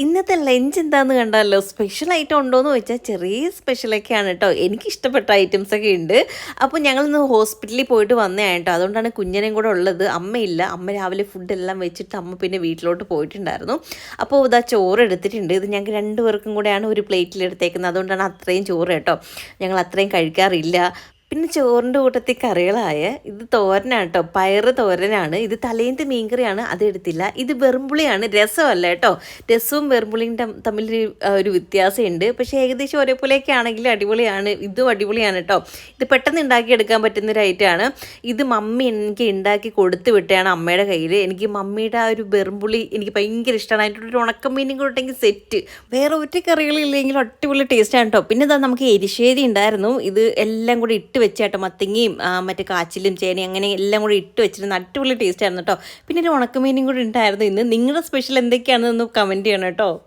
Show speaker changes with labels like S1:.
S1: ഇന്നത്തെ ലഞ്ച് എന്താന്ന് കണ്ടാലോ സ്പെഷ്യൽ ഐറ്റം ഉണ്ടോയെന്ന് ചോദിച്ചാൽ ചെറിയ സ്പെഷ്യലൊക്കെയാണ് കേട്ടോ. എനിക്കിഷ്ടപ്പെട്ട ഐറ്റംസൊക്കെ ഉണ്ട്. അപ്പോൾ ഞങ്ങളിന്ന് ഹോസ്പിറ്റലിൽ പോയിട്ട് വന്നതാണ് കേട്ടോ. അതുകൊണ്ടാണ് കുഞ്ഞിനെയും കൂടെ ഉള്ളത്. അമ്മയില്ല. അമ്മ രാവിലെ ഫുഡെല്ലാം വെച്ചിട്ട് അമ്മ പിന്നെ വീട്ടിലോട്ട് പോയിട്ടുണ്ടായിരുന്നു. അപ്പോൾ ഇതാ ചോറ് എടുത്തിട്ടുണ്ട്. ഇത് ഞങ്ങൾക്ക് രണ്ടുപേർക്കും കൂടെയാണ് ഒരു പ്ലേറ്റിൽ എടുത്തേക്കുന്നത്. അതുകൊണ്ടാണ് അത്രയും ചോറ് കേട്ടോ. ഞങ്ങൾ അത്രയും കഴിക്കാറില്ല. പിന്നെ ചോറിൻ്റെ കൂട്ടത്തിൽ കറികളായ ഇത് തോരനാണ് കേട്ടോ. പയറ് തോരനാണ്. ഇത് തലേന്നത്തെ മീൻകറിയാണ്, അത് എടുത്തില്ല. ഇത് വെറുമ്പുളിയാണ്, രസമല്ല കേട്ടോ. രസവും വെറുമ്പുളിയും തമ്മിൽ ഒരു വ്യത്യാസമുണ്ട്. പക്ഷേ ഏകദേശം ഒരേപോലെയൊക്കെ ആണെങ്കിലും അടിപൊളിയാണ്. ഇതും അടിപൊളിയാണ് കേട്ടോ. ഇത് പെട്ടെന്ന് ഉണ്ടാക്കിയെടുക്കാൻ പറ്റുന്നൊരു ഐറ്റമാണ്. ഇത് മമ്മി എനിക്ക് ഉണ്ടാക്കി കൊടുത്തു വിട്ടതാണ് അമ്മയുടെ കയ്യിൽ. എനിക്ക് മമ്മിയുടെ ആ ഒരു വെറുമ്പുളി എനിക്ക് ഭയങ്കര ഇഷ്ടമാണ്. അതിൻ്റെ ഒരു ഉണക്കമീനും കൂടെ ഉണ്ടെങ്കിൽ സെറ്റ്. വേറെ ഒറ്റ കറികളില്ലെങ്കിലും അടിപൊളി ടേസ്റ്റാണ് കേട്ടോ. പിന്നെ ഇതാ നമുക്ക് എരിശ്ശേരി ഉണ്ടായിരുന്നു. ഇത് എല്ലാം കൂടി ഇട്ട് വെച്ചാട്ടോ, മത്തങ്ങയും മറ്റേ കാച്ചിലും ചേനയും അങ്ങനെ എല്ലാം കൂടി ഇട്ട് വെച്ചിരുന്ന അടിപൊളി ടേസ്റ്റ് ആയിരുന്നു കേട്ടോ. പിന്നെ ഒരു ഉണക്കമീനും കൂടി ഉണ്ടായിരുന്നു ഇന്ന്. നിങ്ങളുടെ സ്പെഷ്യൽ എന്തൊക്കെയാണെന്നൊന്ന് കമൻറ്റ് ചെയ്യണം കേട്ടോ.